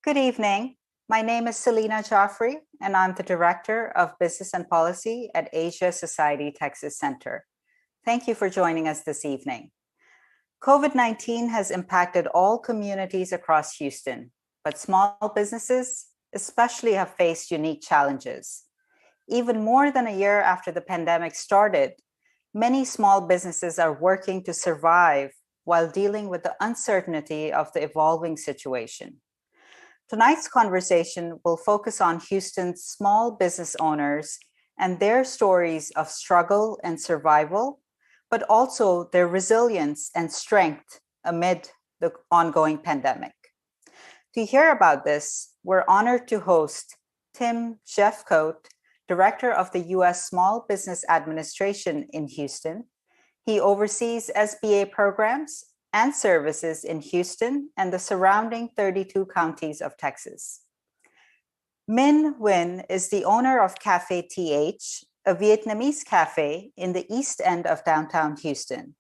Good evening. My name is Selena Joffrey, and I'm the Director of Business and Policy at Asia Society Texas Center. Thank you for joining us this evening. COVID-19 has impacted all communities across Houston, but small businesses especially have faced unique challenges. Even more than a year after the pandemic started, many small businesses are working to survive while dealing with the uncertainty of the evolving situation. Tonight's conversation will focus on Houston's small business owners and their stories of struggle and survival, but also their resilience and strength amid the ongoing pandemic. To hear about this, we're honored to host Tim Jeffcoat, Director of the U.S. Small Business Administration in Houston. He oversees SBA programs and services in Houston and the surrounding 32 counties of Texas. Minh Nguyen is the owner of Cafe TH, a Vietnamese cafe in the east end of downtown Houston.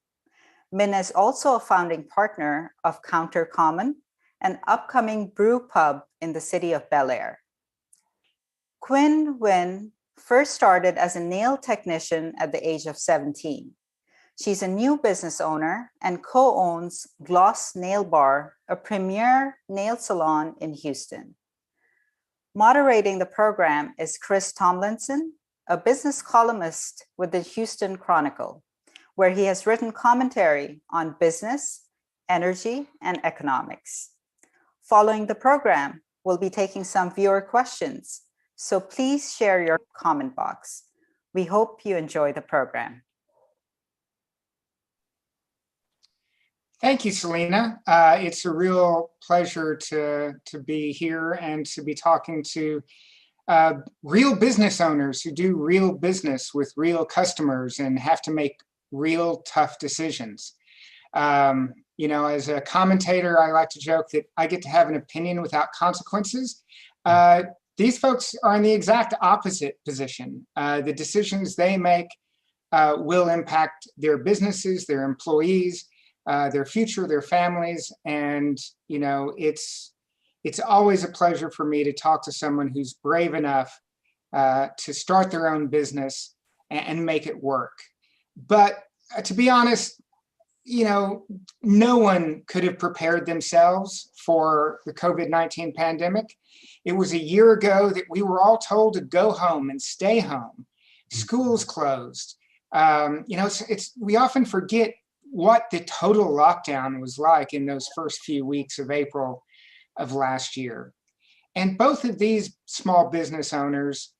Minh is also a founding partner of Counter Common, an upcoming brew pub in the city of Bel Air. Quinn Nguyen first started as a nail technician at the age of 17. She's a new business owner and co-owns Gloss Nail Bar, a premier nail salon in Houston. Moderating the program is Chris Tomlinson, a business columnist with the Houston Chronicle, where he has written commentary on business, energy, and economics. Following the program, we'll be taking some viewer questions, so please share your comment box. We hope you enjoy the program. Thank you, Selena. It's a real pleasure to be here and to be talking to real business owners who do real business with real customers and have to make real tough decisions. As a commentator, I like to joke that I get to have an opinion without consequences. These folks are in the exact opposite position. The decisions they make will impact their businesses, their employees, their future, their families, and it's always a pleasure for me to talk to someone who's brave enough to start their own business and make it work. But to be honest, no one could have prepared themselves for the COVID-19 pandemic. It was a year ago that we were all told to go home and stay home. Schools closed. We often forget what the total lockdown was like in those first few weeks of April of last year. And both of these small business owners,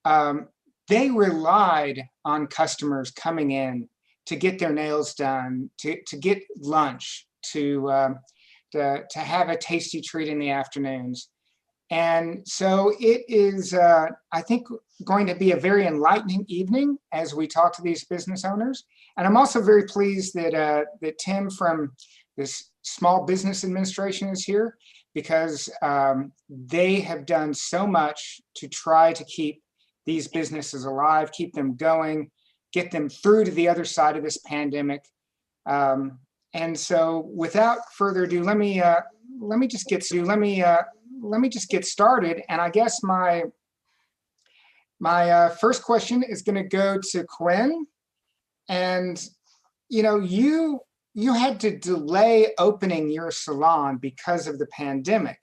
they relied on customers coming in to get their nails done, to get lunch, to have a tasty treat in the afternoons. And so it is, I think, going to be a very enlightening evening as we talk to these business owners. And I'm also very pleased that Tim from this Small Business Administration is here, because they have done so much to try to keep these businesses alive, keep them going, get them through to the other side of this pandemic. And so without further ado, let me just get started. And I guess my first question is going to go to Quinn. And you had to delay opening your salon because of the pandemic.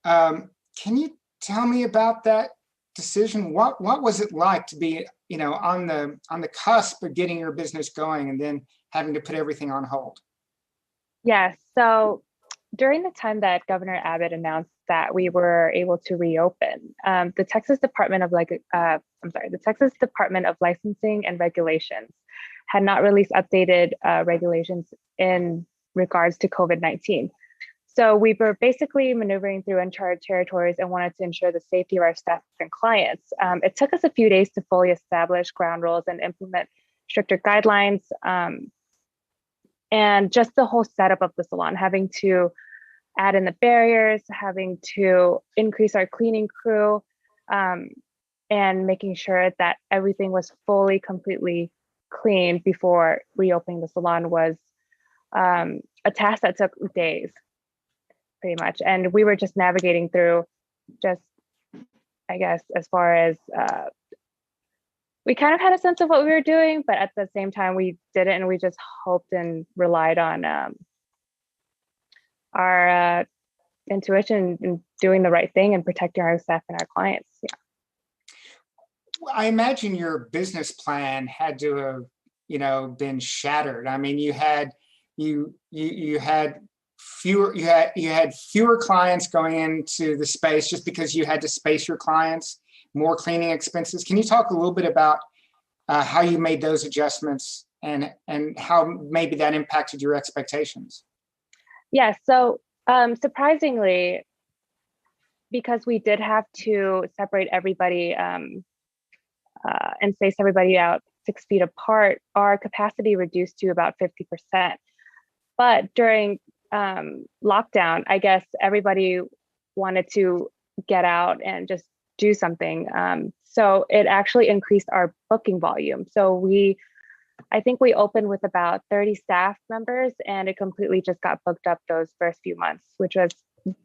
Can you tell me about that decision? What was it like to be on the cusp of getting your business going and then having to put everything on hold? Yes. So during the time that Governor Abbott announced that we were able to reopen, the Texas Department of Licensing and Regulations had not released updated regulations in regards to COVID-19. So we were basically maneuvering through uncharted territories and wanted to ensure the safety of our staff and clients. It took us a few days to fully establish ground rules and implement stricter guidelines. And just the whole setup of the salon, having to add in the barriers, having to increase our cleaning crew, and making sure that everything was fully, completely clean before reopening the salon was a task that took days. pretty much. And we were just navigating through just, I guess, as far as we kind of had a sense of what we were doing, but at the same time we didn't, and we just hoped and relied on our intuition and doing the right thing and protecting our staff and our clients. Yeah. I imagine your business plan had to have, been shattered. I mean, you had fewer clients going into the space just because you had to space your clients, more cleaning expenses. Can you talk a little bit about how you made those adjustments and how maybe that impacted your expectations? Yeah, so surprisingly, because we did have to separate everybody and space everybody out 6 feet apart, our capacity reduced to about 50%. But during lockdown, I guess everybody wanted to get out and just do something. So it actually increased our booking volume. So I think we opened with about 30 staff members, and it completely just got booked up those first few months, which was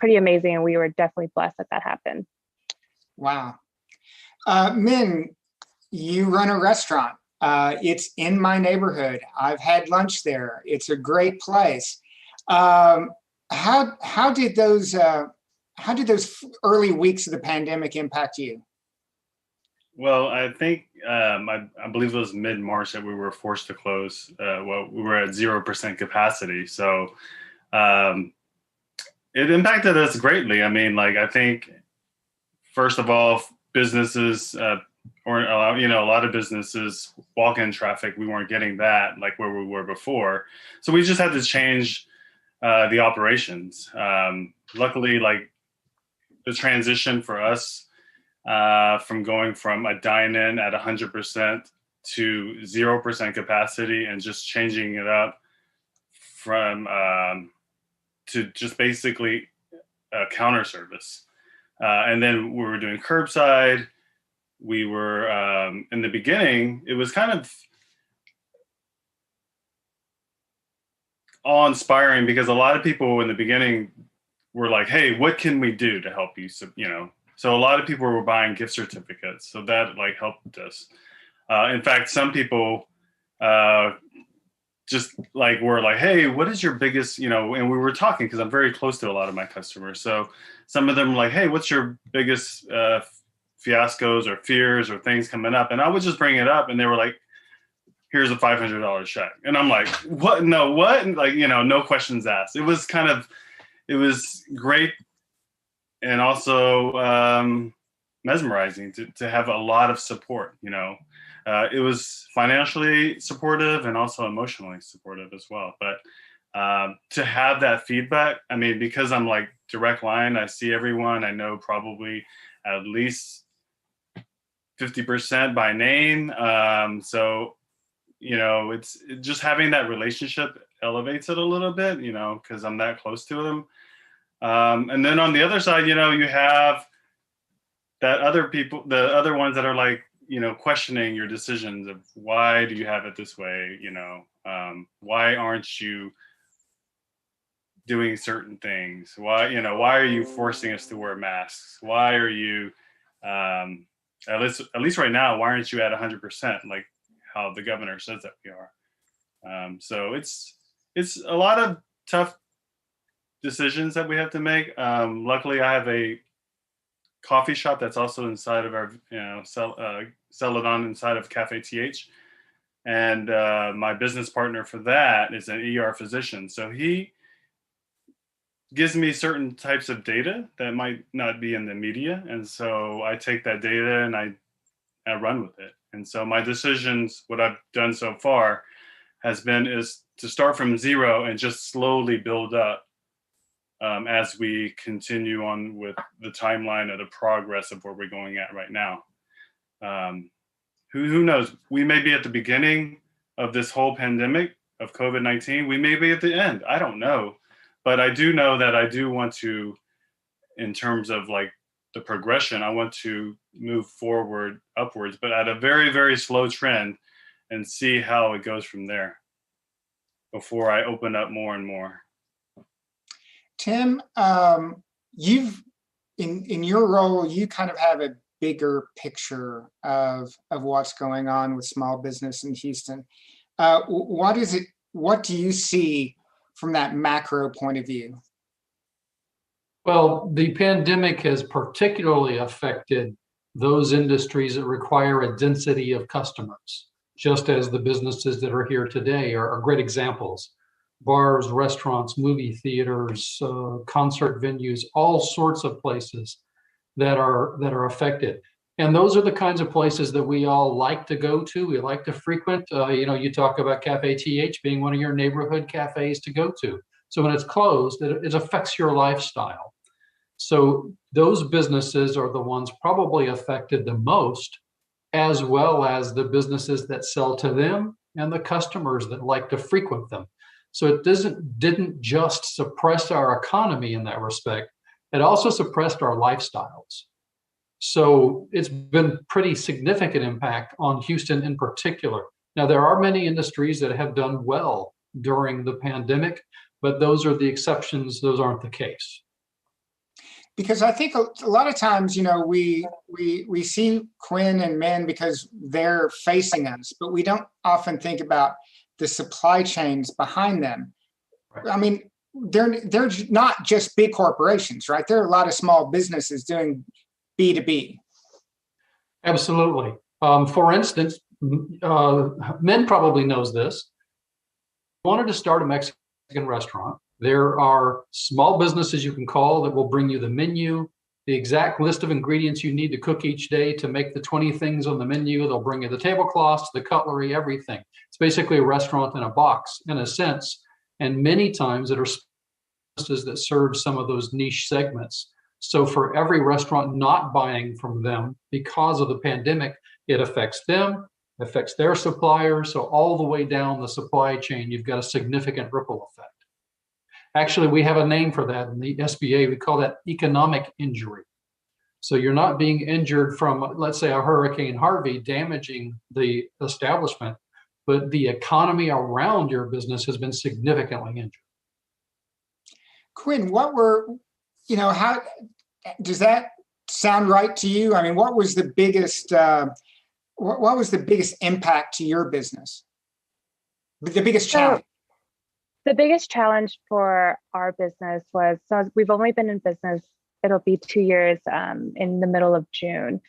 pretty amazing. And we were definitely blessed that happened. Wow. Min, you run a restaurant. It's in my neighborhood. I've had lunch there. It's a great place. How did those early weeks of the pandemic impact you? Well, I think I believe it was mid-March that we were forced to close. We were at 0% capacity, so it impacted us greatly. I mean, I think first of all, businesses or a lot of businesses, walk-in traffic, we weren't getting that like where we were before. So we just had to change the operations. Luckily, the transition for us from going from a dine-in at 100% to 0% capacity and just changing it up from to just basically counter service. And then we were doing curbside. We were, in the beginning, it was kind of awe-inspiring because a lot of people in the beginning were like, hey, what can we do to help you? So, so a lot of people were buying gift certificates. So that helped us. In fact, some people just were like, hey, what is your biggest, and we were talking because I'm very close to a lot of my customers. So some of them were like, hey, what's your biggest fiascos or fears or things coming up? And I would just bring it up and they were like, here's a $500 check. And I'm like, what? No, what? And no questions asked. It was great. And also mesmerizing to have a lot of support, it was financially supportive and also emotionally supportive as well. But to have that feedback, I mean, because I'm direct line, I see everyone, I know probably at least 50% by name. So, it's just having that relationship elevates it a little bit, because I'm that close to them. And then on the other side, you have that other people, the other ones that are questioning your decisions of why do you have it this way? Why aren't you doing certain things? Why are you forcing us to wear masks? Why are you, at least right now, why aren't you at 100%? Like how the governor says that we are. So it's a lot of tough decisions that we have to make. Luckily, I have a coffee shop that's also inside of our, Celadon inside of Cafe TH. And my business partner for that is an ER physician. So he gives me certain types of data that might not be in the media. And so I take that data and I run with it. And so my decisions, what I've done so far is to start from zero and just slowly build up as we continue on with the timeline of the progress of where we're going at right now. Who knows? We may be at the beginning of this whole pandemic of COVID-19. We may be at the end. I don't know. But I do know that I do want to, in terms of the progression, I want to move forward upwards, but at a very, very slow trend and see how it goes from there before I open up more and more. Tim, you've in your role, you kind of have a bigger picture of what's going on with small business in Houston. What is it? What do you see from that macro point of view? Well, the pandemic has particularly affected those industries that require a density of customers, just as the businesses that are here today are great examples. Bars, restaurants, movie theaters, concert venues, all sorts of places that are affected. And those are the kinds of places that we all like to go to. We like to frequent. You talk about Cafe TH being one of your neighborhood cafes to go to. So when it's closed, it affects your lifestyle. So those businesses are the ones probably affected the most, as well as the businesses that sell to them and the customers that like to frequent them. So it didn't just suppress our economy in that respect, it also suppressed our lifestyles. So it's been pretty significant impact on Houston in particular. Now, there are many industries that have done well during the pandemic, but those are the exceptions. Those aren't the case. Because I think a lot of times, we see Quinn and Min because they're facing us, but we don't often think about the supply chains behind them. Right. I mean, they're not just big corporations, right? There are a lot of small businesses doing B2B. Absolutely. For instance, Min probably knows this. Wanted to start a Mexican restaurant. There are small businesses you can call that will bring you the menu, the exact list of ingredients you need to cook each day to make the 20 things on the menu. They'll bring you the tablecloths, the cutlery, everything. It's basically a restaurant in a box, in a sense. And many times it are businesses that serve some of those niche segments. So for every restaurant not buying from them because of the pandemic, it affects them, affects their suppliers. So all the way down the supply chain, you've got a significant ripple effect. Actually, we have a name for that in the SBA. We call that economic injury. So you're not being injured from, let's say, a Hurricane Harvey damaging the establishment, but the economy around your business has been significantly injured. Quinn, how does that sound right to you? I mean, what was the biggest impact to your business? The biggest challenge? The biggest challenge for our business was, so we've only been in business, it'll be 2 years in the middle of June.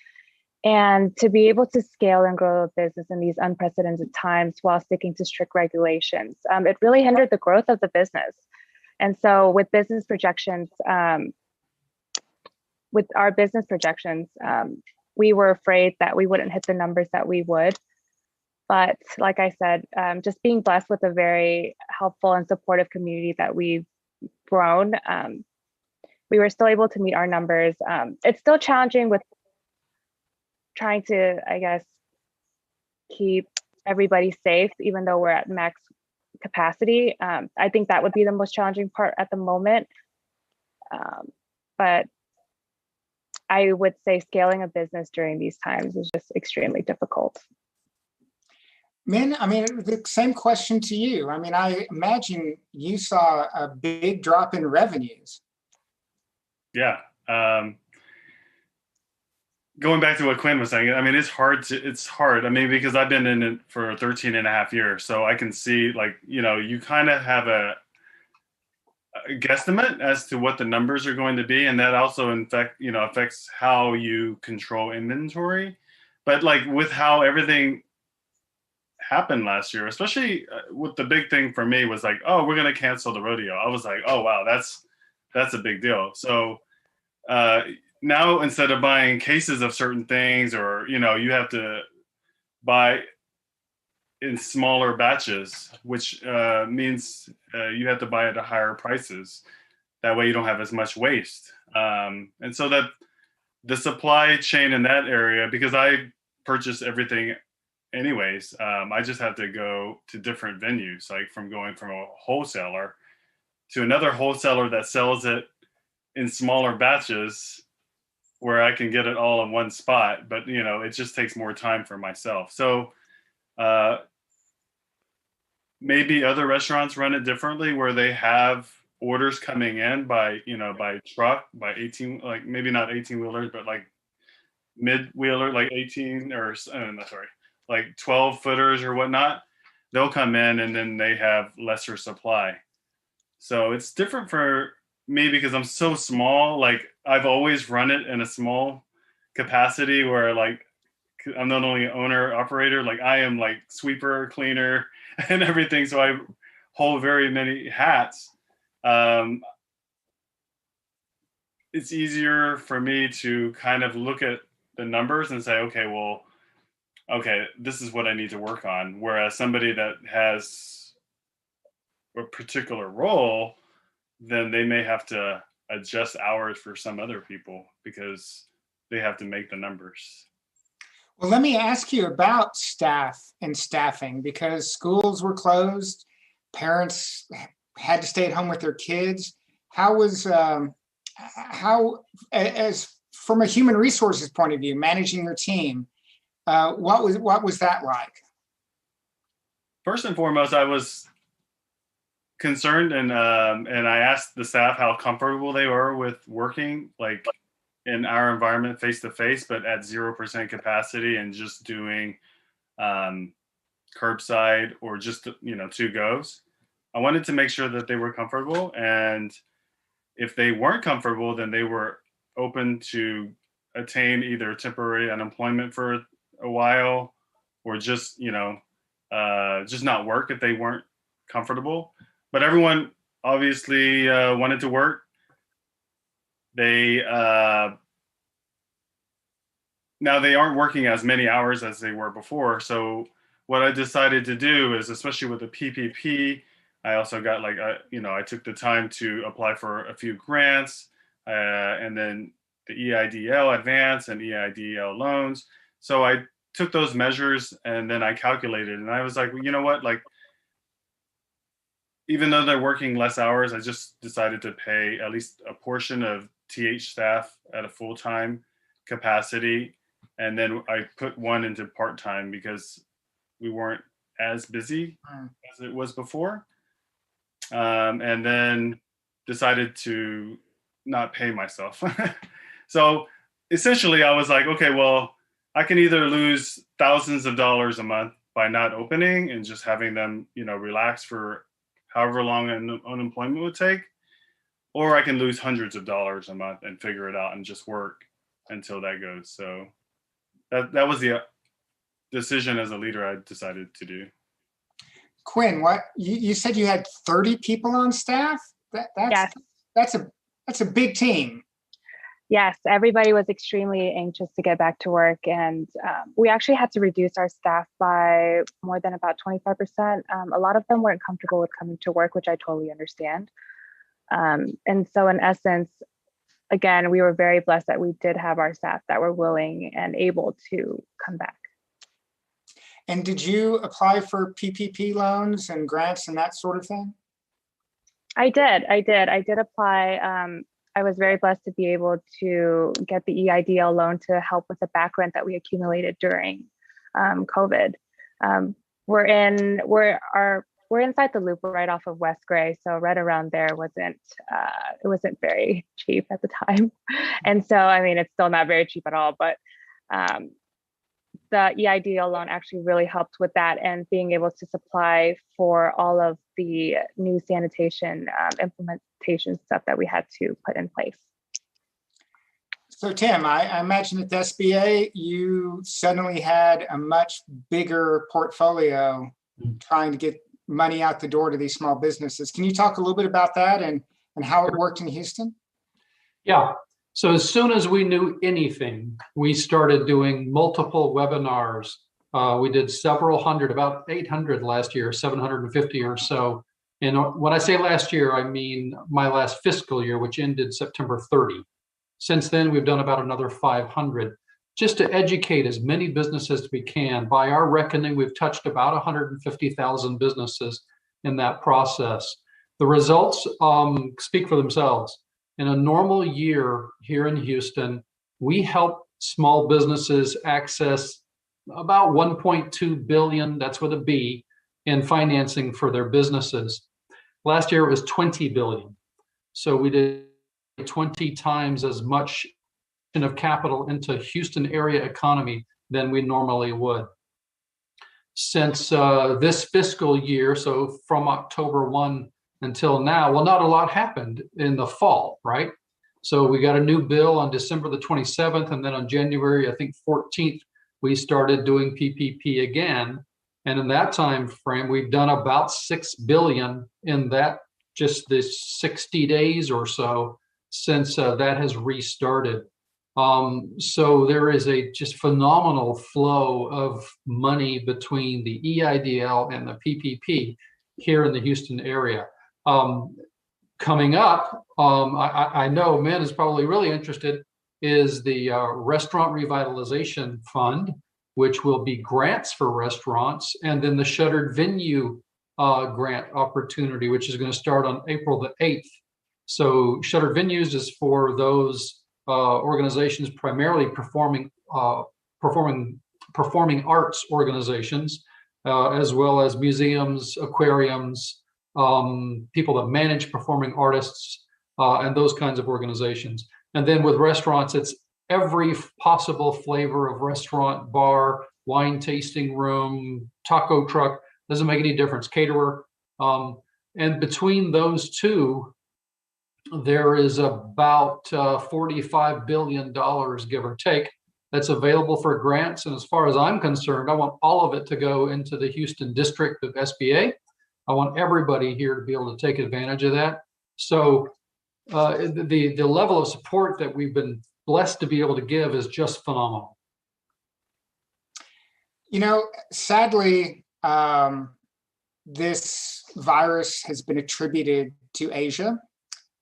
And to be able to scale and grow a business in these unprecedented times while sticking to strict regulations, it really hindered the growth of the business. And so with business projections, we were afraid that we wouldn't hit the numbers that we would. But like I said, just being blessed with a very helpful and supportive community that we've grown, we were still able to meet our numbers. It's still challenging with trying to, I guess, keep everybody safe, even though we're at max capacity. I think that would be the most challenging part at the moment. But I would say scaling a business during these times is just extremely difficult. Min, I mean, the same question to you. I mean, I imagine you saw a big drop in revenues. Yeah. Going back to what Quinn was saying, I mean, it's hard. I mean, because I've been in it for 13 and a half years. So I can see, you kind of have a guesstimate as to what the numbers are going to be. And that also, affects how you control inventory. But with how everything happened last year, especially with the big thing for me was oh, we're going to cancel the rodeo. I was like, oh, wow, that's a big deal. So now instead of buying cases of certain things, or, you have to buy in smaller batches, which means you have to buy at higher prices. That way you don't have as much waste. And so that the supply chain in that area, because I purchase everything anyways, I just have to go to different venues, from going from a wholesaler to another wholesaler that sells it in smaller batches where I can get it all in one spot. But, it just takes more time for myself. So maybe other restaurants run it differently where they have orders coming in by truck, by 18, like maybe not 18-wheelers, but like mid-wheeler, like 18 or like 12 footers or whatnot. They'll come in and then they have lesser supply. So it's different for me because I'm so small. Like I've always run it in a small capacity where like I'm not only owner operator, like I am like sweeper, cleaner, and everything. So I hold very many hats. It's easier for me to kind of look at the numbers and say, okay, this is what I need to work on. Whereas somebody that has a particular role, then they may have to adjust hours for some other people because they have to make the numbers. Well, let me ask you about staff and staffing, because schools were closed, parents had to stay at home with their kids. As from a human resources point of view, managing your team, what was that like? First and foremost, I was concerned, and I asked the staff how comfortable they were with working like in our environment face to face, but at 0% capacity and just doing curbside or just to goes. I wanted to make sure that they were comfortable, and if they weren't comfortable, then they were open to attain either temporary unemployment for a while or just not work if they weren't comfortable. But everyone obviously wanted to work. They now they aren't working as many hours as they were before. So what I decided to do is, especially with the PPP, I also got I took the time to apply for a few grants, and then the EIDL advance and EIDL loans. So I took those measures and then I calculated, and I was like, well, you know what, like, even though they're working less hours, I just decided to pay at least a portion of TH staff at a full-time capacity. And then I put one into part-time because we weren't as busy as it was before. And then decided to not pay myself. So essentially I was like, okay, well, I can either lose thousands of dollars a month by not opening and just having them, relax for however long an unemployment would take, or I can lose hundreds of dollars a month and figure it out and just work until that goes. So that was the decision as a leader I decided to do. Quinn, what you said you had 30 people on staff? Yes. That's a big team. Yes, everybody was extremely anxious to get back to work, and we actually had to reduce our staff by more than about 25%. A lot of them weren't comfortable with coming to work, which I totally understand. And so in essence, again, we were very blessed that we did have our staff that were willing and able to come back. And did you apply for PPP loans and grants and that sort of thing? I did apply. I was very blessed to be able to get the EIDL loan to help with the back rent that we accumulated during COVID. We're inside the loop. We're right off of West Gray, so right around there wasn't very cheap at the time, and so I mean it's still not very cheap at all. But the EIDL loan actually really helped with that and being able to supply for all of the new sanitation implementation stuff that we had to put in place. So Tim, I imagine at the SBA, you suddenly had a much bigger portfolio trying to get money out the door to these small businesses. Can you talk a little bit about that and how it worked in Houston? Yeah. So as soon as we knew anything, we started doing multiple webinars. We did several hundred, about 800 last year, 750 or so. And when I say last year, I mean my last fiscal year, which ended September 30. Since then, we've done about another 500, just to educate as many businesses as we can. By our reckoning, we've touched about 150,000 businesses in that process. The results speak for themselves. In a normal year here in Houston, we help small businesses access about 1.2 billion, that's with a B, in financing for their businesses. Last year it was 20 billion. So we did 20 times as much of capital into Houston area economy than we normally would. Since this fiscal year, so from October 1 until now, well, not a lot happened in the fall, right? So we got a new bill on December the 27th, and then on January, I think 14th, we started doing PPP again. And in that time frame, we've done about $6 billion in that just this 60 days or so since that has restarted. So there is a just phenomenal flow of money between the EIDL and the PPP here in the Houston area. Coming up, I know Min is probably really interested, is the Restaurant Revitalization Fund, which will be grants for restaurants, and then the Shuttered Venue grant opportunity, which is going to start on April the 8th. So Shuttered Venues is for those organizations primarily performing arts organizations, as well as museums, aquariums, people that manage performing artists, and those kinds of organizations. And then with restaurants, it's every possible flavor of restaurant, bar, wine tasting room, taco truck, doesn't make any difference, caterer. And between those two, there is about $45 billion, give or take, that's available for grants. And as far as I'm concerned, I want all of it to go into the Houston district of SBA. I want everybody here to be able to take advantage of that. So the level of support that we've been blessed to be able to give is just phenomenal. You know, sadly, this virus has been attributed to Asia.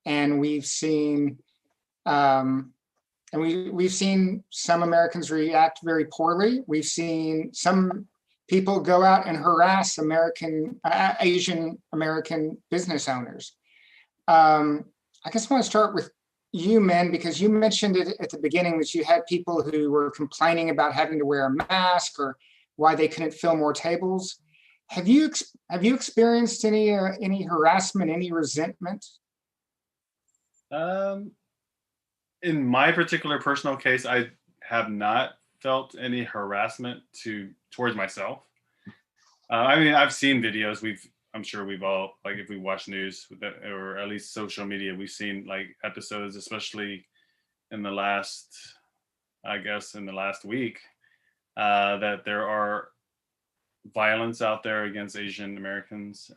And we've seen, we've seen some Americans react very poorly. We've seen some people go out and harass Asian American business owners. I guess I want to start with you, Min, because you mentioned it at the beginning that you had people who were complaining about having to wear a mask or why they couldn't fill more tables. Have you experienced any harassment, any resentment? In my particular personal case, I have not felt any harassment towards myself. I mean, I've seen videos. I'm sure we've all, like, if we watch news or at least social media, we've seen like episodes, especially in the last week, that there are violence out there against Asian Americans,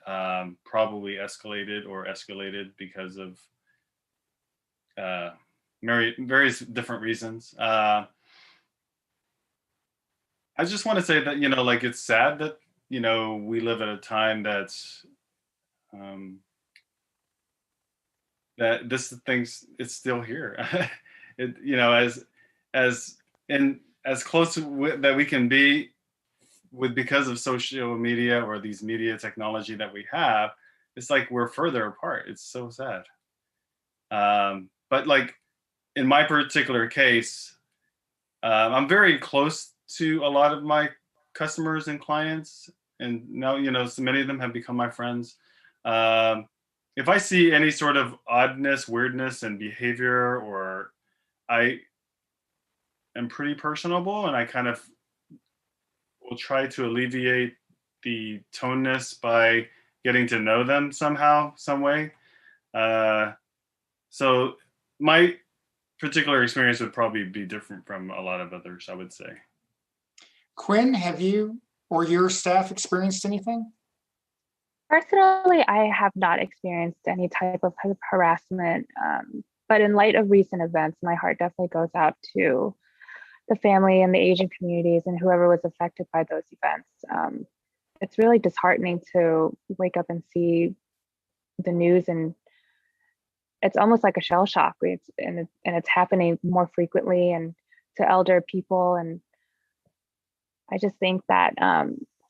probably escalated because of various different reasons. I just want to say that, like, it's sad that, we live at a time that's that this thing's, it's still here. As close to that we can be because of social media or these media technology that we have, it's like we're further apart. It's so sad. But like in my particular case, I'm very close to a lot of my customers and clients, and now, so many of them have become my friends. If I see any sort of oddness, weirdness in behavior, or I am pretty personable and I kind of will try to alleviate the toneness by getting to know them somehow, some way. So my particular experience would probably be different from a lot of others, I would say. Quinn, have you or your staff experienced anything? Personally, I have not experienced any type of harassment, but in light of recent events, my heart definitely goes out to the family and the Asian communities and whoever was affected by those events. It's really disheartening to wake up and see the news, and it's almost like a shell shock. It's happening more frequently and to elder people. And I just think that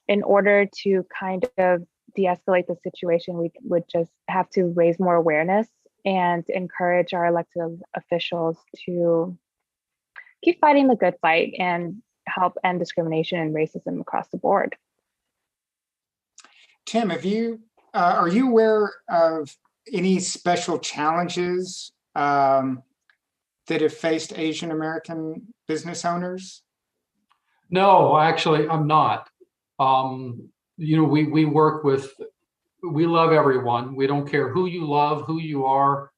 in order to kind of de-escalate the situation, we would just have to raise more awareness and encourage our elected officials to keep fighting the good fight and help end discrimination and racism across the board. Tim, are you aware of any special challenges that have faced Asian American business owners? No, actually, I'm not. We work with, we love everyone. We don't care who you love, who you are.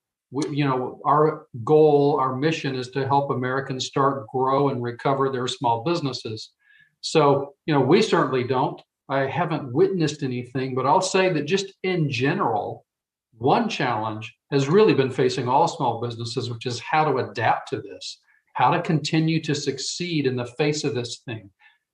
Our goal, our mission is to help Americans start, grow, and recover their small businesses. So, we certainly don't. I haven't witnessed anything, but I'll say that just in general, one challenge has really been facing all small businesses, which is how to adapt to this, how to continue to succeed in the face of this thing.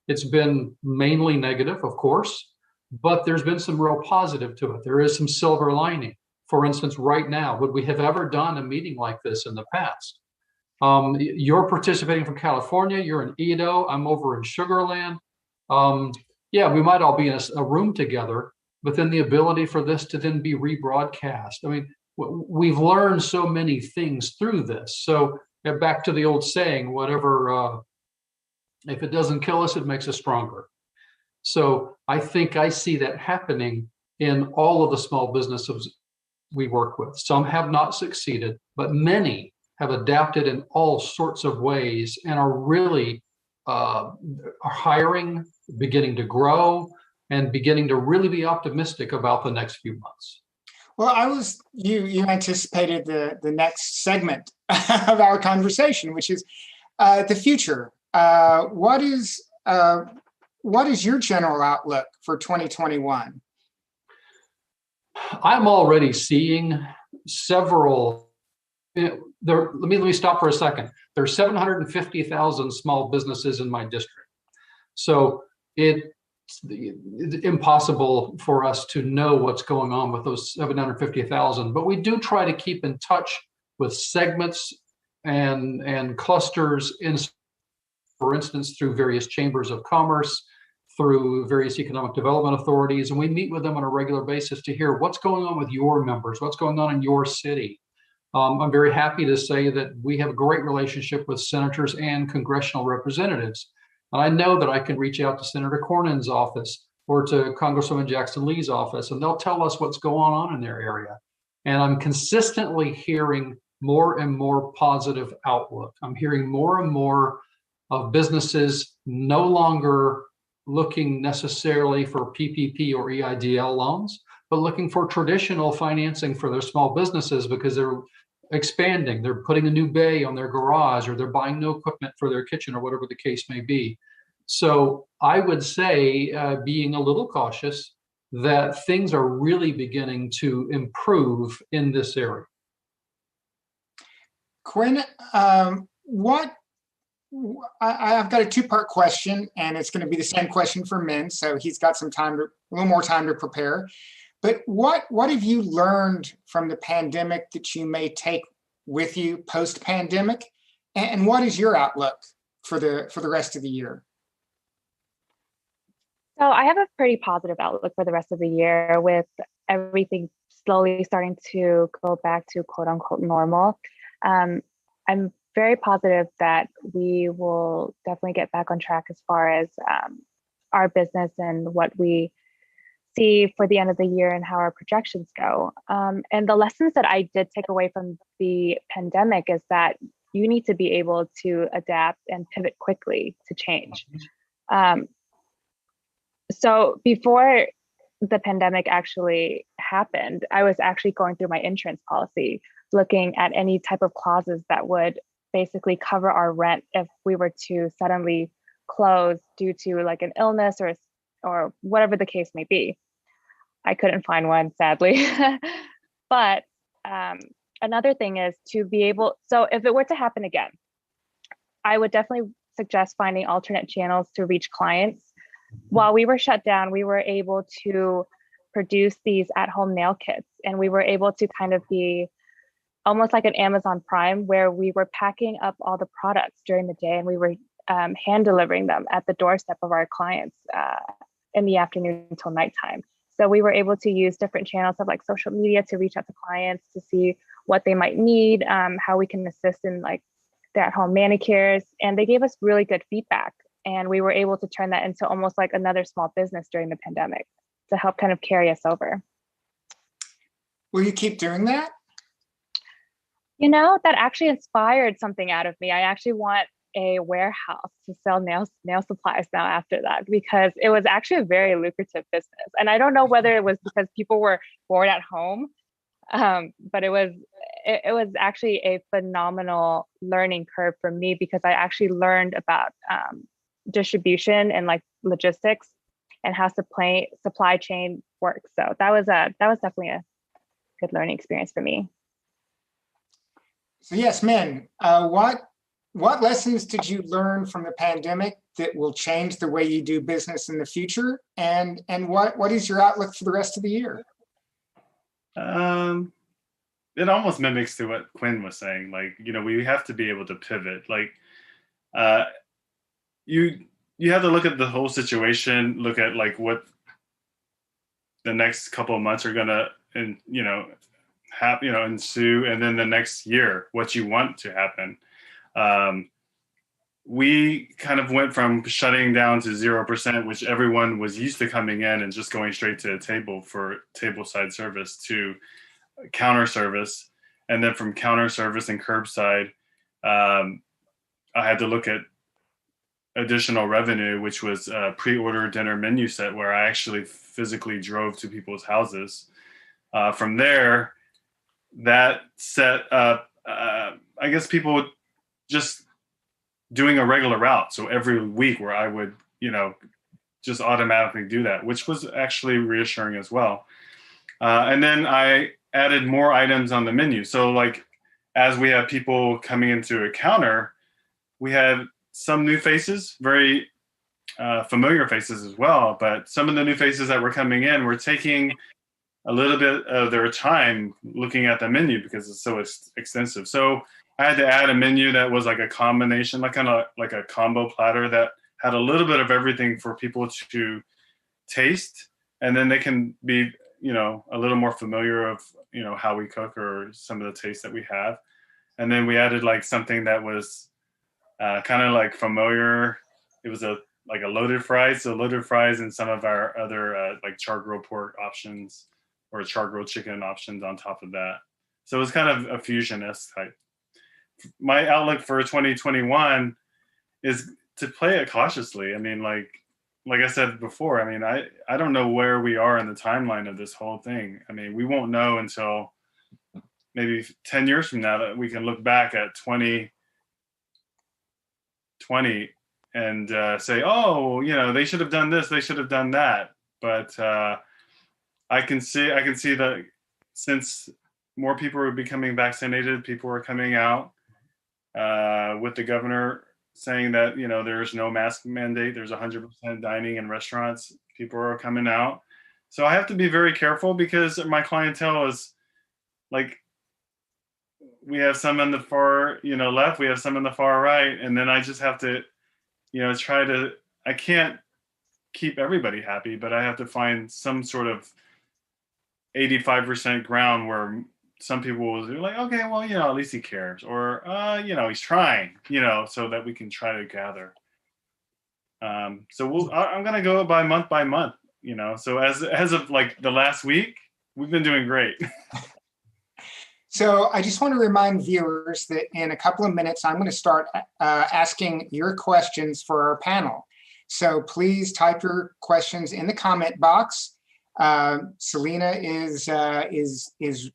It's been mainly negative, of course, but there's been some real positive to it. There is some silver lining. For instance, right now, would we have ever done a meeting like this in the past? You're participating from California, you're in Edo, I'm over in Sugar Land. Yeah, we might all be in a room together, but then the ability for this to then be rebroadcast. I mean, we've learned so many things through this. So back to the old saying, whatever, if it doesn't kill us, it makes us stronger. So I think I see that happening in all of the small businesses we work with. Some have not succeeded, but many have adapted in all sorts of ways and are really are hiring, beginning to grow, and beginning to really be optimistic about the next few months. Well, you anticipated the next segment of our conversation, which is the future. What is your general outlook for 2021? I'm already seeing several. Let me stop for a second. There's 750,000 small businesses in my district, so it's impossible for us to know what's going on with those 750,000. But we do try to keep in touch with segments and clusters for instance, through various chambers of commerce, through various economic development authorities, and we meet with them on a regular basis to hear what's going on with your members, what's going on in your city. I'm very happy to say that we have a great relationship with senators and congressional representatives. And I know that I can reach out to Senator Cornyn's office or to Congresswoman Jackson Lee's office, and they'll tell us what's going on in their area. And I'm consistently hearing more and more positive outlook. I'm hearing more and more of businesses no longer looking necessarily for PPP or EIDL loans, but looking for traditional financing for their small businesses because they're expanding, they're putting a new bay on their garage, or they're buying new equipment for their kitchen, or whatever the case may be. So I would say, being a little cautious, that things are really beginning to improve in this area. Quinn, I've got a two-part question, and it's going to be the same question for Min, so he's got a little more time to prepare. But what have you learned from the pandemic that you may take with you post-pandemic, and what is your outlook for the rest of the year? So I have a pretty positive outlook for the rest of the year, with everything slowly starting to go back to quote unquote normal. I'm very positive that we will definitely get back on track as far as our business and what we see for the end of the year and how our projections go. And the lessons that I did take away from the pandemic is that you need to be able to adapt and pivot quickly to change. So before the pandemic actually happened, I was actually going through my insurance policy, looking at any type of clauses that would basically cover our rent if we were to suddenly close due to like an illness or whatever the case may be. I couldn't find one, sadly. But another thing is to be able, so if it were to happen again, I would definitely suggest finding alternate channels to reach clients. While we were shut down, we were able to produce these at-home nail kits, and we were able to kind of be almost like an Amazon Prime, where we were packing up all the products during the day and we were hand delivering them at the doorstep of our clients in the afternoon until nighttime. So we were able to use different channels of like social media to reach out to clients to see what they might need, how we can assist in like their at-home manicures. And they gave us really good feedback. And we were able to turn that into almost like another small business during the pandemic to help kind of carry us over. Will you keep doing that? You know, that actually inspired something out of me. I actually want a warehouse to sell nail supplies now after that, because it was actually a very lucrative business. And I don't know whether it was because people were bored at home, but it was actually a phenomenal learning curve for me, because I actually learned about distribution and like logistics and how supply chain works. So that was definitely a good learning experience for me. So yes, Min, what lessons did you learn from the pandemic that will change the way you do business in the future? And what is your outlook for the rest of the year? It almost mimics to what Quinn was saying. Like, we have to be able to pivot. Like, you have to look at the whole situation, look at like what the next couple of months are gonna, ensue, and then the next year, what you want to happen. We kind of went from shutting down to 0%, which everyone was used to coming in and just going straight to a table for tableside service, to counter service. And then from counter service and curbside, I had to look at additional revenue, which was a pre-order dinner menu set, where I actually physically drove to people's houses. From there, that set up, I guess, people just doing a regular route. So every week where I would, just automatically do that, which was actually reassuring as well. And then I added more items on the menu. So like, as we have people coming into a counter, we had some new faces, very familiar faces as well. But some of the new faces that were coming in were taking a little bit of their time looking at the menu because it's so extensive. So I had to add a menu that was like a combination, like kind of like a combo platter that had a little bit of everything for people to taste, and then they can be, a little more familiar of, how we cook or some of the tastes that we have. And then we added like something that was kind of like familiar. It was like a loaded fries, so loaded fries and some of our other like char grilled pork options or char grilled chicken options on top of that. So it was kind of a fusion-esque type. My outlook for 2021 is to play it cautiously. I mean, like I said before, I mean, I don't know where we are in the timeline of this whole thing. I mean, we won't know until maybe 10 years from now that we can look back at 2020 and say, oh, they should have done this, they should have done that. But I can see that since more people are becoming vaccinated, people are coming out with the governor saying that, there's no mask mandate, there's 100% dining in restaurants, people are coming out. So I have to be very careful because my clientele is like, we have some in the far, left, we have some in the far right. And then I just have to, I can't keep everybody happy, but I have to find some sort of 85% ground where some people will be like, okay, well, at least he cares, or he's trying, so that we can try to gather. So I'm gonna go by month, So as of like the last week, we've been doing great. So I just want to remind viewers that in a couple of minutes, I'm going to start asking your questions for our panel. So please type your questions in the comment box. Selena is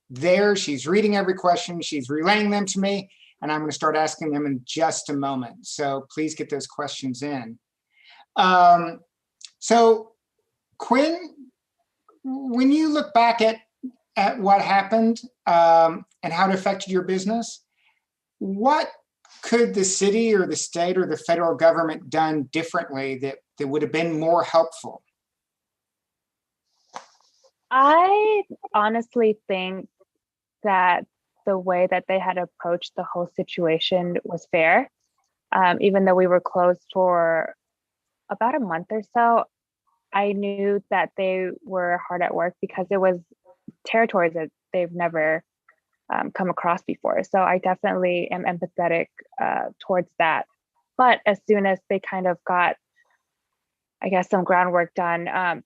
there. She's reading every question. She's relaying them to me, and I'm going to start asking them in just a moment. So please get those questions in. So Quinn, when you look back at what happened and how it affected your business, what could the city or the state or the federal government done differently that would have been more helpful? I honestly think that the way that they had approached the whole situation was fair. Even though we were closed for about a month or so, I knew that they were hard at work because it was territories that they've never come across before. So I definitely am empathetic towards that. But as soon as they kind of got, I guess, some groundwork done,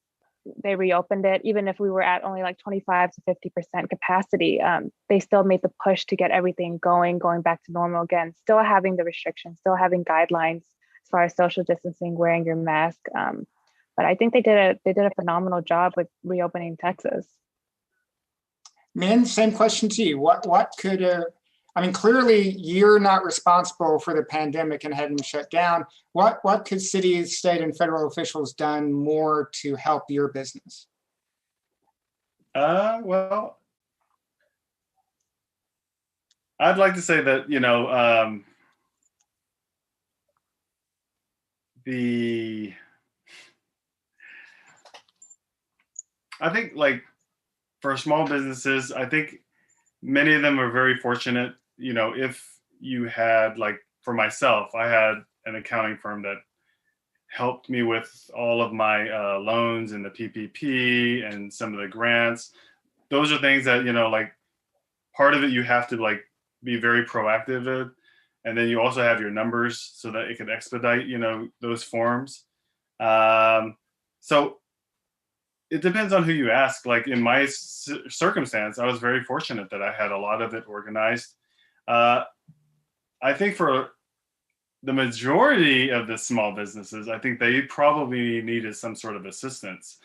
they reopened it. Even if we were at only like 25 to 50% capacity, they still made the push to get everything going back to normal again, still having the restrictions, still having guidelines as far as social distancing, wearing your mask. But I think they did a phenomenal job with reopening Texas. Min, same question to you. What could I mean, clearly you're not responsible for the pandemic and hadn't shut down. What could city, state, and federal officials done more to help your business? Well, I'd like to say that, I think like for small businesses, I think many of them are very fortunate. If you had, like for myself, I had an accounting firm that helped me with all of my loans and the PPP and some of the grants. Those are things that, like part of it you have to like be very proactive with. And then you also have your numbers so that it can expedite, those forms. So it depends on who you ask. Like in my circumstance, I was very fortunate that I had a lot of it organized. I think for the majority of the small businesses, I think they probably needed some sort of assistance.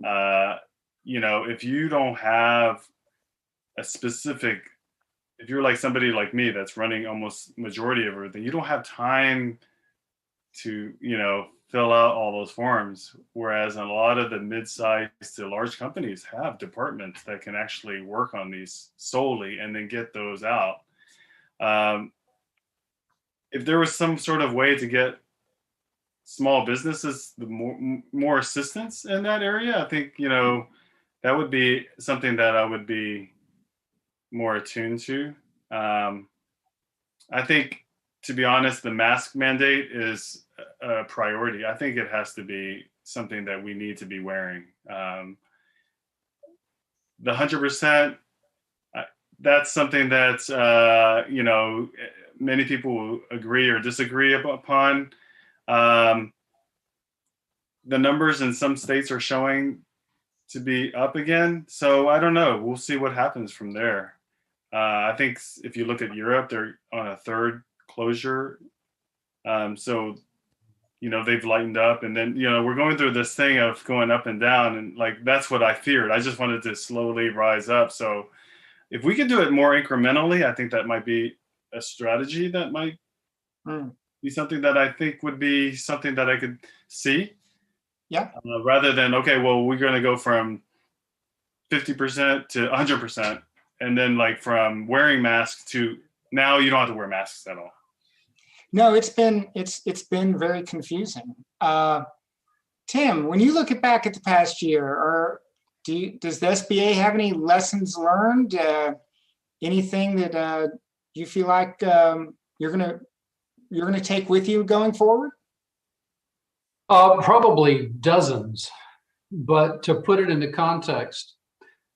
If you don't have a specific, if you're like somebody like me that's running almost majority of everything, you don't have time to, fill out all those forms. Whereas a lot of the mid-sized to large companies have departments that can actually work on these solely and then get those out. If there was some sort of way to get small businesses more assistance in that area, I think, that would be something that I would be more attuned to. I think, to be honest, the mask mandate is a priority. I think it has to be something that we need to be wearing. The 100%, that's something that, many people will agree or disagree upon. The numbers in some states are showing to be up again. So I don't know. We'll see what happens from there. I think if you look at Europe, they're on a third closure. So, they've lightened up, and then, we're going through this thing of going up and down, and like, that's what I feared. I just wanted to slowly rise up. So if we could do it more incrementally, I think that might be a strategy that might be something that I think would be something that I could see. Yeah. Rather than, okay, well, we're going to go from 50% to 100%. And then like from wearing masks to now you don't have to wear masks at all. No, it's been very confusing. Tim, when you look back at the past year, does the SBA have any lessons learned? Anything that you feel like you're gonna take with you going forward? Probably dozens, but to put it into context,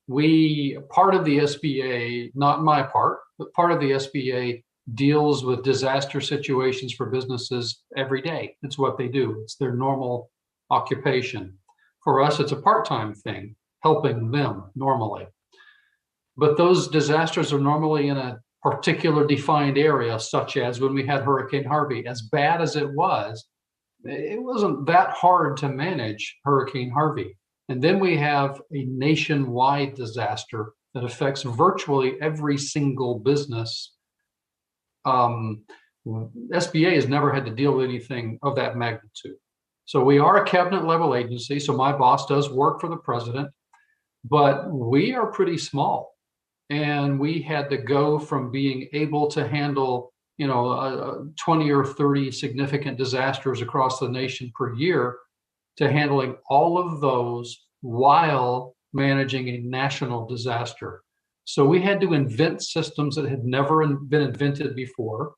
part of the SBA, not my part, but part of the SBA deals with disaster situations for businesses every day. It's what they do. It's their normal occupation. For us, it's a part-time thing, helping them normally. But those disasters are normally in a particular defined area, such as when we had Hurricane Harvey. As bad as it wasn't that hard to manage Hurricane Harvey. And then we have a nationwide disaster that affects virtually every single business. SBA has never had to deal with anything of that magnitude. So we are a cabinet level agency. So my boss does work for the president, but we are pretty small. And we had to go from being able to handle, 20 or 30 significant disasters across the nation per year to handling all of those while managing a national disaster. So we had to invent systems that had never been invented before.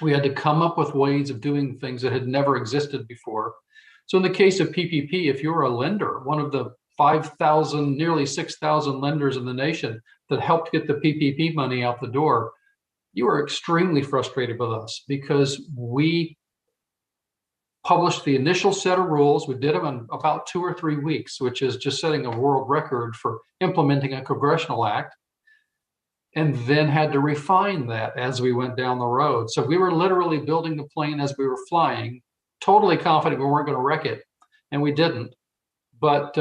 We had to come up with ways of doing things that had never existed before. So in the case of PPP, if you're a lender, one of the 5,000, nearly 6,000 lenders in the nation that helped get the PPP money out the door, you were extremely frustrated with us because we published the initial set of rules. We did them in about 2 or 3 weeks, which is just setting a world record for implementing a congressional act, and then had to refine that as we went down the road. So we were literally building the plane as we were flying, totally confident we weren't going to wreck it, and we didn't. But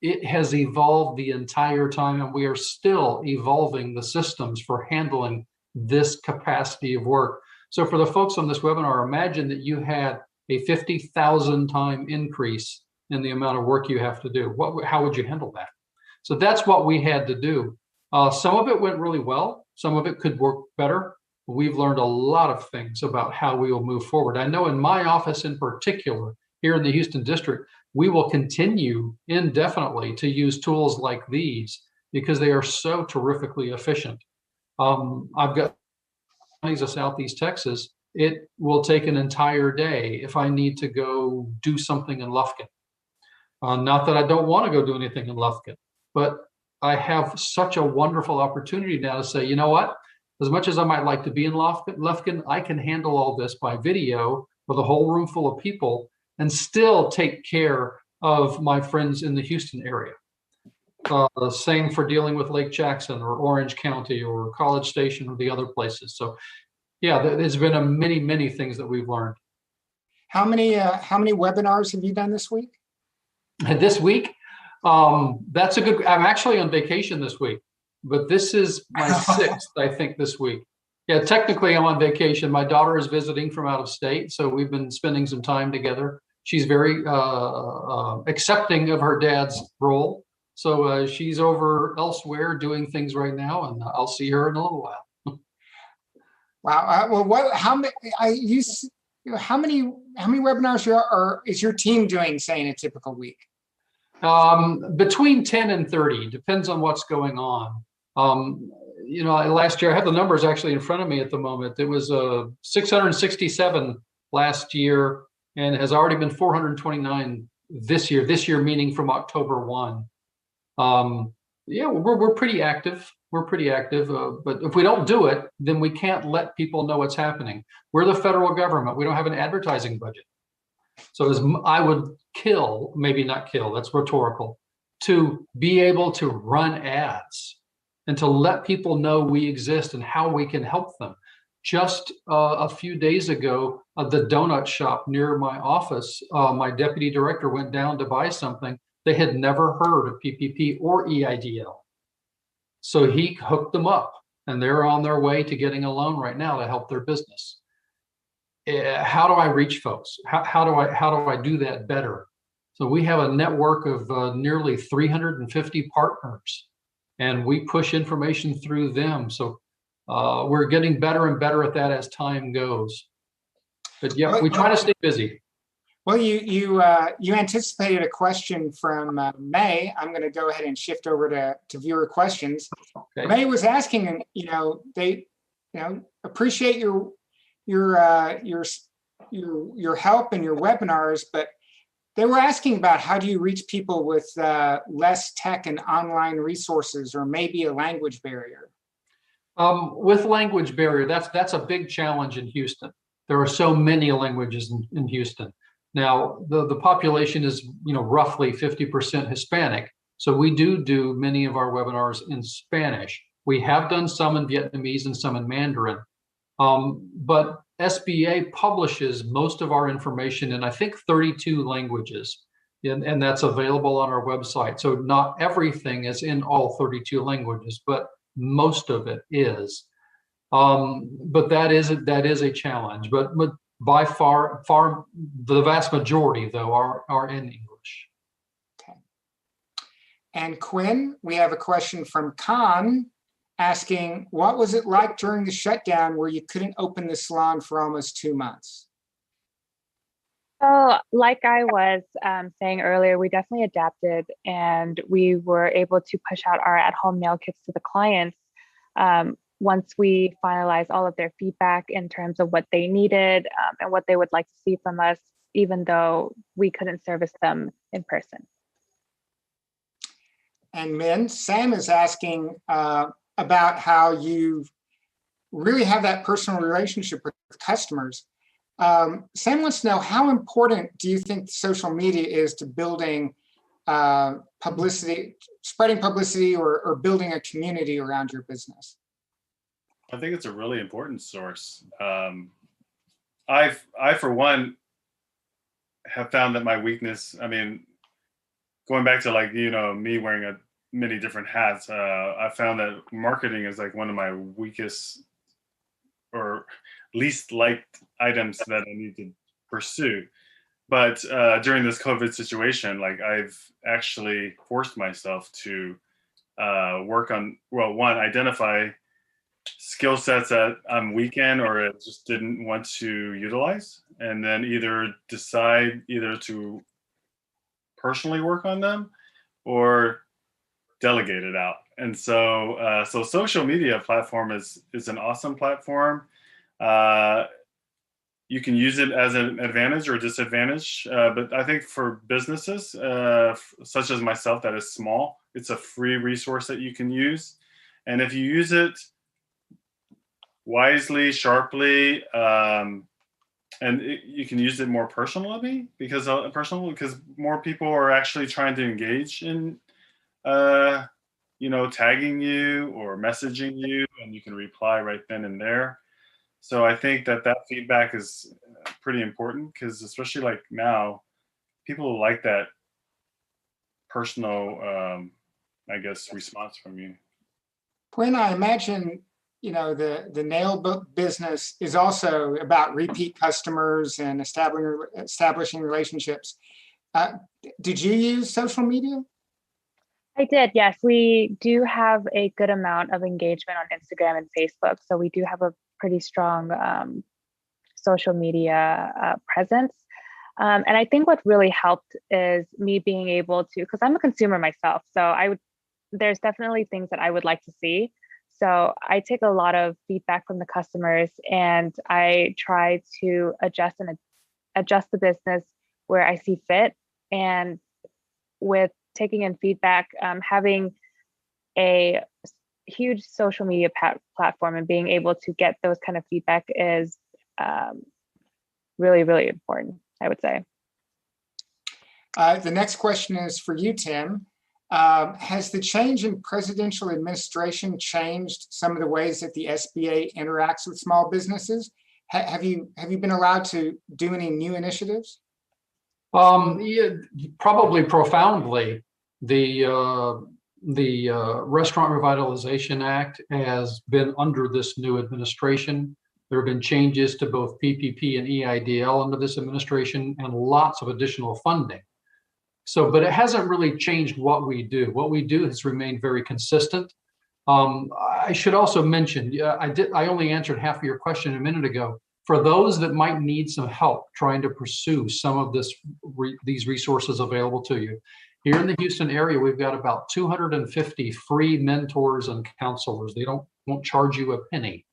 it has evolved the entire time, and we are still evolving the systems for handling this capacity of work. So for the folks on this webinar, imagine that you had a 50,000 time increase in the amount of work you have to do. How would you handle that? So that's what we had to do. Some of it went really well. Some of it could work better. We've learned a lot of things about how we will move forward. I know in my office in particular, here in the Houston district, we will continue indefinitely to use tools like these because they are so terrifically efficient. I've got counties of Southeast Texas. It will take an entire day if I need to go do something in Lufkin. Not that I don't want to go do anything in Lufkin, but I have such a wonderful opportunity now to say, you know what? As much as I might like to be in Lufkin, I can handle all this by video with a whole room full of people and still take care of my friends in the Houston area. Same for dealing with Lake Jackson or Orange County or College Station or the other places. So yeah, there's been many, many things that we've learned. How many webinars have you done this week? This week? That's a good, I'm actually on vacation this week, but this is my 6th, I think, this week. Yeah, technically I'm on vacation. My daughter is visiting from out of state, so we've been spending some time together. She's very accepting of her dad's role. So she's over elsewhere doing things right now, and I'll see her in a little while. Wow. How many webinars is your team doing, say, in a typical week? Between 10 and 30, depends on what's going on. Last year, I have the numbers actually in front of me at the moment. It was 667 last year, and it has already been 429 this year meaning from October 1. We're pretty active. We're pretty active, but if we don't do it, then we can't let people know what's happening. We're the federal government. We don't have an advertising budget. So I would kill, maybe not kill, that's rhetorical, to be able to run ads and to let people know we exist and how we can help them. Just a few days ago, the donut shop near my office, my deputy director went down to buy something. They had never heard of PPP or EIDL. So he hooked them up, and they're on their way to getting a loan right now to help their business. How do I reach folks? How do I do that better? So we have a network of nearly 350 partners, and we push information through them. So we're getting better and better at that as time goes. But yeah, we try to stay busy. Well, you anticipated a question from May. I'm going to go ahead and shift over to viewer questions. Okay. May was asking, they appreciate your help and your webinars, but they were asking about how do you reach people with less tech and online resources, or maybe a language barrier? With language barrier, that's a big challenge in Houston. There are so many languages in Houston. Now, the population is roughly 50% Hispanic, so we do many of our webinars in Spanish. We have done some in Vietnamese and some in Mandarin. But SBA publishes most of our information in, I think, 32 languages, and that's available on our website. So not everything is in all 32 languages, but most of it is. But that is a challenge. But by far, the vast majority, though, are in English. Okay. And Quinn, we have a question from Khan, asking, what was it like during the shutdown where you couldn't open the salon for almost 2 months? So like I was saying earlier, we definitely adapted, and we were able to push out our at-home nail kits to the clients once we finalized all of their feedback in terms of what they needed and what they would like to see from us, even though we couldn't service them in person. And Min, Sam is asking about how you really have that personal relationship with customers. Sam wants to know, how important do you think social media is to building publicity, spreading publicity, or building a community around your business? I think it's a really important source. I for one have found that my weakness, I mean, going back to like, me wearing many different hats, I found that marketing is like one of my weakest or least liked items that I need to pursue. But during this COVID situation, like I've actually forced myself to work on, well, one, identify skill sets that I'm weak in or just didn't want to utilize, and then either decide either to personally work on them or delegate it out. And so so social media platform is an awesome platform. You can use it as an advantage or disadvantage, but I think for businesses such as myself that is small, it's a free resource that you can use. And if you use it wisely, sharply, and you can use it more personally because more people are actually trying to engage in tagging you or messaging you, and you can reply right then and there. So I think that feedback is pretty important, because especially like now, people like that personal response from you. Quinn, I imagine the nail book business is also about repeat customers and establishing relationships. Did you use social media? I did, yes. We do have a good amount of engagement on Instagram and Facebook, so we do have a pretty strong social media presence. And I think what really helped is me being able to, because I'm a consumer myself, so there's definitely things that I would like to see. So I take a lot of feedback from the customers, and I try to adjust the business where I see fit. And with taking in feedback, having a huge social media platform and being able to get those kind of feedback is really, really important, I would say. The next question is for you, Tim. Has the change in presidential administration changed some of the ways that the SBA interacts with small businesses? Have you been allowed to do any new initiatives? Yeah, probably profoundly. The Restaurant Revitalization Act has been under this new administration. There have been changes to both PPP and EIDL under this administration, and lots of additional funding. So, but it hasn't really changed what we do. What we do has remained very consistent. I should also mention, I only answered half of your question a minute ago. For those that might need some help trying to pursue some of these resources available to you, here in the Houston area, we've got about 250 free mentors and counselors. They won't charge you a penny,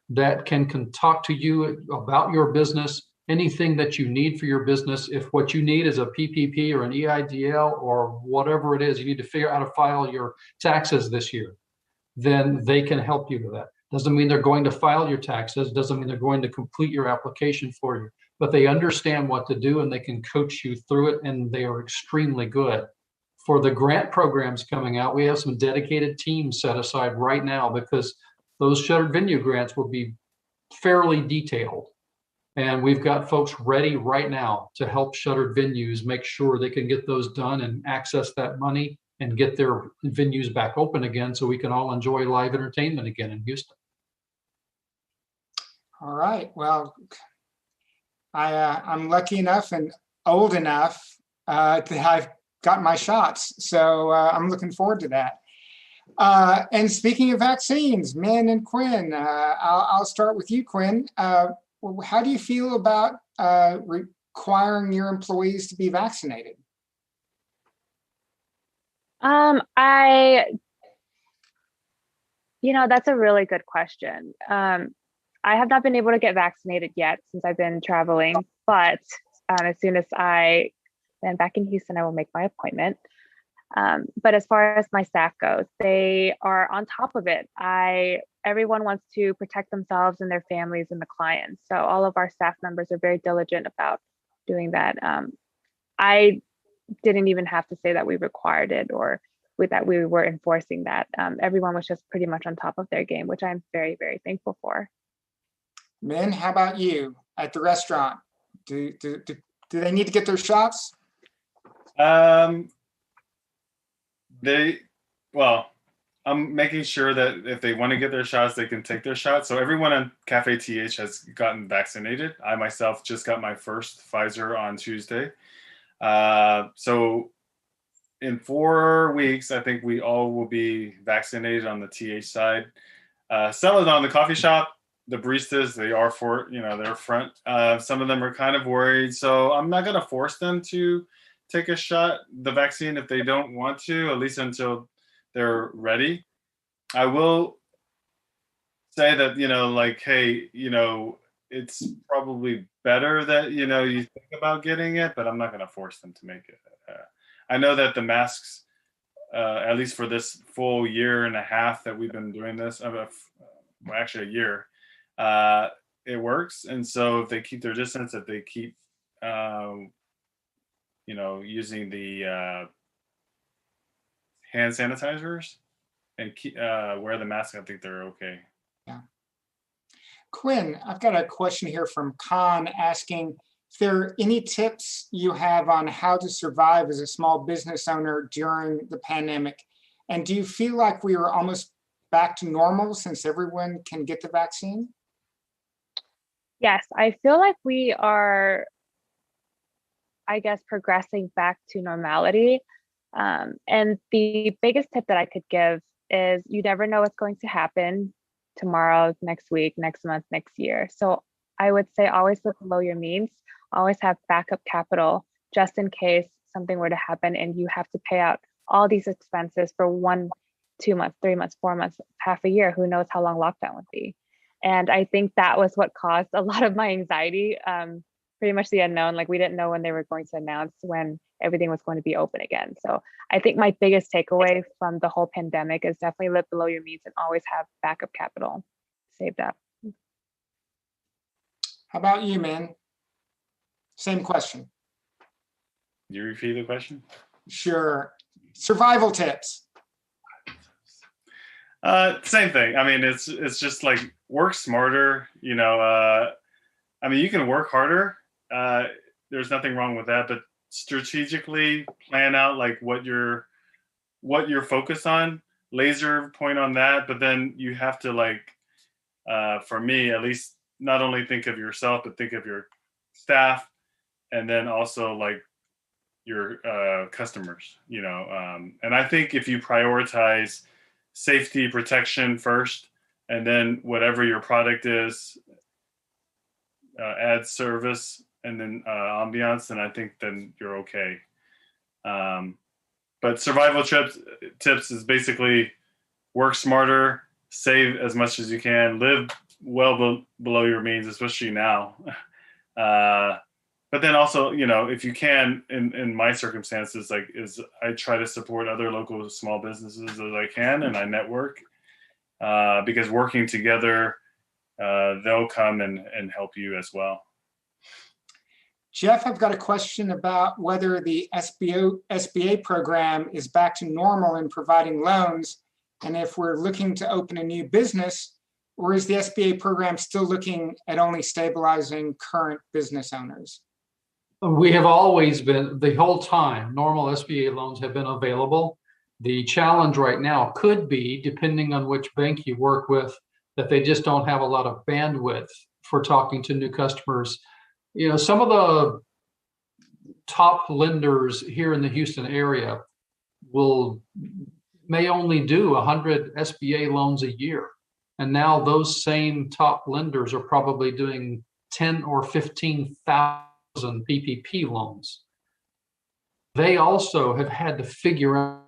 that can talk to you about your business, anything that you need for your business. If what you need is a PPP or an EIDL or whatever it is, you need to figure out how to file your taxes this year, then they can help you with that. Doesn't mean they're going to file your taxes, doesn't mean they're going to complete your application for you, but they understand what to do and they can coach you through it, and they are extremely good. For the grant programs coming out, we have some dedicated teams set aside right now, because those shuttered venue grants will be fairly detailed. And we've got folks ready right now to help shuttered venues make sure they can get those done and access that money and get their venues back open again, so we can all enjoy live entertainment again in Houston. All right. Well, I'm lucky enough and old enough to have got my shots. So I'm looking forward to that. And speaking of vaccines, Min and Quinn, I'll start with you, Quinn. How do you feel about requiring your employees to be vaccinated? That's a really good question. I have not been able to get vaccinated yet since I've been traveling, but as soon as I am back in Houston, I will make my appointment. But as far as my staff goes, they are on top of it. Everyone wants to protect themselves and their families and the clients. So all of our staff members are very diligent about doing that. I didn't even have to say that we required it or that we were enforcing that. Everyone was just pretty much on top of their game, which I'm very, very thankful for. Min, how about you at the restaurant? Do they need to get their shots? I'm making sure that if they want to get their shots, they can take their shots. So everyone on Cafe TH has gotten vaccinated. I myself just got my first Pfizer on Tuesday. So in 4 weeks, I think we all will be vaccinated on the TH side. Selling on the coffee shop, the baristas, they are they're front. Some of them are kind of worried. So I'm not going to force them to take a shot, the vaccine, if they don't want to, at least until they're ready. I will say that, hey, it's probably better that, you think about getting it, but I'm not going to force them to make it. I know that the masks, at least for this full year and a half that we've been doing this, actually a year, it works. And so if they keep their distance, if they keep, using the hand sanitizers and wear the mask, I think they're okay. Yeah. Quinn, I've got a question here from Khan asking if there are any tips you have on how to survive as a small business owner during the pandemic. And do you feel like we are almost back to normal since everyone can get the vaccine? Yes, I feel like we are, progressing back to normality. And the biggest tip that I could give is you never know what's going to happen tomorrow, next week, next month, next year. So I would say always live below your means, always have backup capital just in case something were to happen and you have to pay out all these expenses for 1, 2 months, 3 months, 4 months, half a year, who knows how long lockdown would be. And I think that was what caused a lot of my anxiety, pretty much the unknown. Like we didn't know when they were going to announce when everything was going to be open again. So I think my biggest takeaway from the whole pandemic is definitely live below your means and always have backup capital saved up. How about you, man? Same question. Can you repeat the question? Sure. Survival tips. Same thing. I mean, it's just like work smarter, you can work harder. There's nothing wrong with that, but strategically plan out like what you're focused on, laser point on that. But then you have to for me at least, not only think of yourself, but think of your staff, and then also your customers, and I think if you prioritize safety, protection first, and then whatever your product is, add service and then ambiance, and I think then you're okay. But survival tips is basically work smarter, save as much as you can, live well below your means, especially now. But then also, if you can, in my circumstances, I try to support other local small businesses as I can, and I network because working together, they'll come and help you as well. Jeff, I've got a question about whether the SBA program is back to normal in providing loans, and if we're looking to open a new business, or is the SBA program still looking at only stabilizing current business owners? We have always been, the whole time, normal SBA loans have been available. The challenge right now could be, depending on which bank you work with, that they just don't have a lot of bandwidth for talking to new customers. Some of the top lenders here in the Houston area may only do 100 SBA loans a year. And now those same top lenders are probably doing 10 or 15,000 PPP loans. They also have had to figure out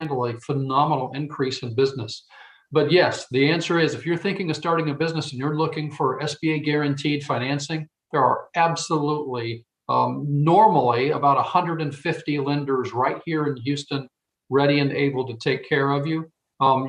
a phenomenal increase in business. But yes, the answer is, if you're thinking of starting a business and you're looking for SBA guaranteed financing, there are absolutely normally about 150 lenders right here in Houston ready and able to take care of you.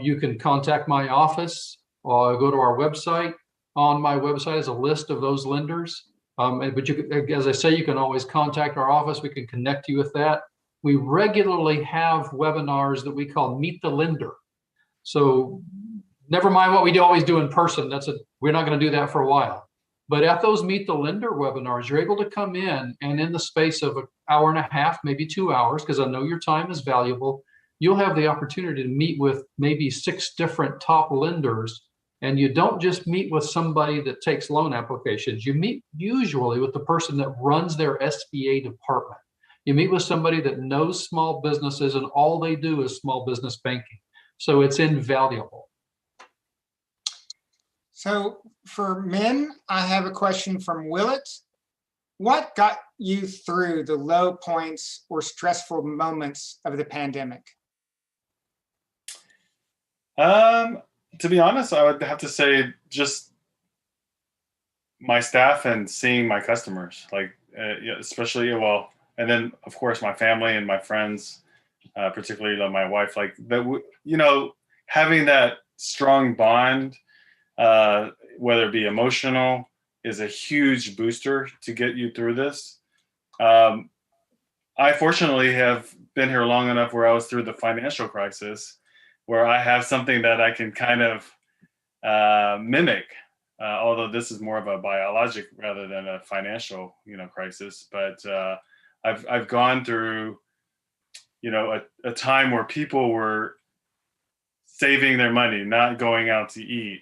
You can contact my office or go to our website. On my website is a list of those lenders. But you can, as I say, you can always contact our office. We can connect you with that. We regularly have webinars that we call Meet the Lender. So never mind what we always do in person. We're not going to do that for a while. But at those Meet the Lender webinars, you're able to come in the space of an hour and a half, maybe 2 hours, because I know your time is valuable. You'll have the opportunity to meet with maybe 6 different top lenders. And you don't just meet with somebody that takes loan applications. You meet usually with the person that runs their SBA department. You meet with somebody that knows small businesses and all they do is small business banking. So it's invaluable. So for Min, I have a question from Willett. What got you through the low points or stressful moments of the pandemic? To be honest, I would have to say just my staff and seeing my customers, especially, and then of course my family and my friends, particularly my wife, having that strong bond, whether it be emotional, is a huge booster to get you through this. I fortunately have been here long enough where I was through the financial crisis, where I have something that I can kind of mimic, although this is more of a biologic rather than a financial, crisis. But I've gone through, a time where people were saving their money, not going out to eat.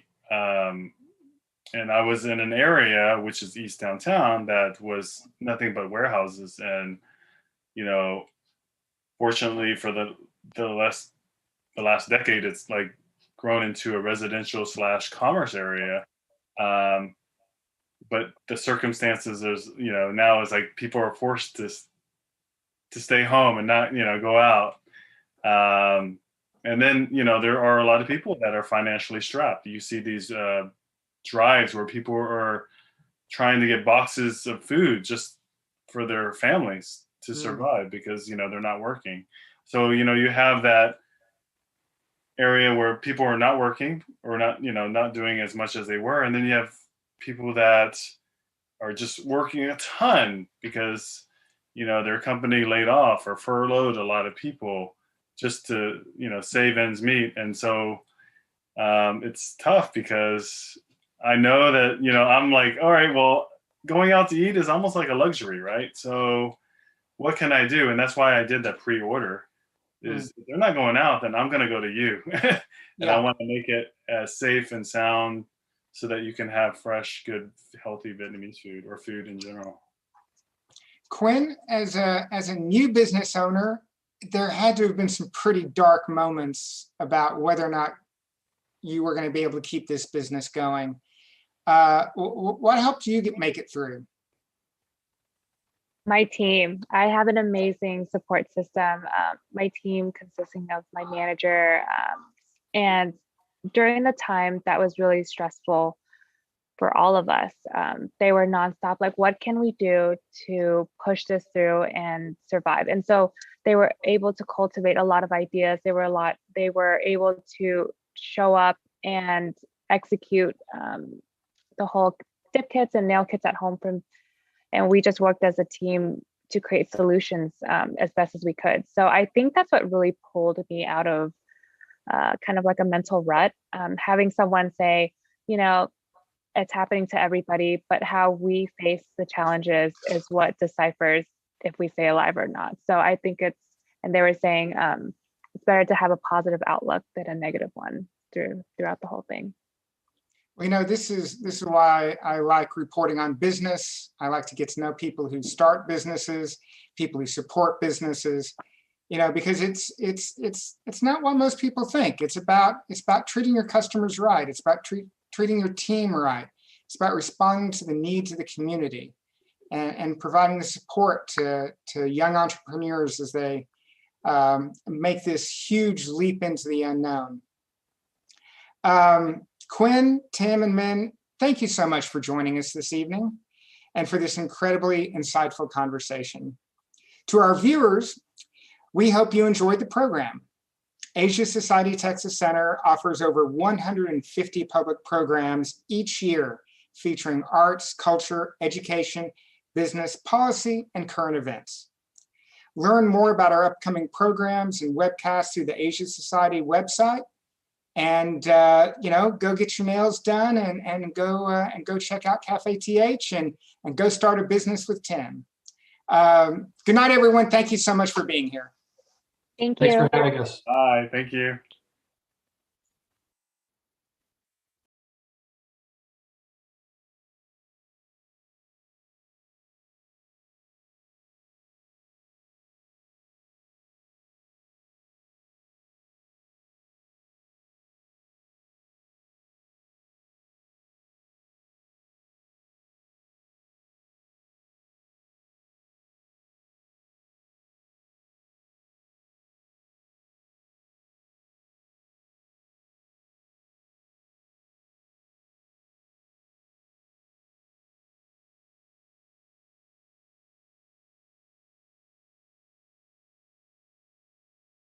And I was in an area, which is East Downtown, that was nothing but warehouses. And, fortunately for the last decade, it's grown into a residential / commerce area. But the circumstances is, now is people are forced to stay home and not, go out. And then, there are a lot of people that are financially strapped. You see these drives where people are trying to get boxes of food just for their families to survive because, they're not working. So, you have that area where people are not working or not doing as much as they were. And then you have people that are just working a ton because, their company laid off or furloughed a lot of people just to, save ends meet. And so it's tough because I know that, I'm all right, well, going out to eat is almost like a luxury, right? So what can I do? And that's why I did that pre-order. Is if they're not going out, then I'm going to go to you. And I want to make it as safe and sound so that you can have fresh, good, healthy Vietnamese food or food in general. Quinn, as a new business owner, there had to have been some pretty dark moments about whether or not you were going to be able to keep this business going. What helped you make it through? My team. I have an amazing support system. My team consisting of my manager. And during the time that was really stressful for all of us, they were nonstop. What can we do to push this through and survive? And so they were able to cultivate a lot of ideas. They were able to show up and execute the whole dip kits and nail kits at home and we just worked as a team to create solutions as best as we could. So I think that's what really pulled me out of kind of a mental rut. Having someone say, it's happening to everybody, but how we face the challenges is what deciphers if we stay alive or not. So I think and they were saying it's better to have a positive outlook than a negative one throughout the whole thing. Well, this is why I like reporting on business. I like to get to know people who start businesses, people who support businesses, because it's not what most people think. It's about treating your customers right. It's about treating your team right. It's about responding to the needs of the community and providing the support to young entrepreneurs as they make this huge leap into the unknown. Quinn, Tim, and Min, thank you so much for joining us this evening and for this incredibly insightful conversation. To our viewers, we hope you enjoyed the program. Asia Society Texas Center offers over 150 public programs each year featuring arts, culture, education, business, policy, and current events. Learn more about our upcoming programs and webcasts through the Asia Society website. And go get your nails done and go check out Cafe TH and go start a business with Tim. Good night, everyone. Thank you so much for being here. Thank you. Thanks for having us. Bye. Thank you.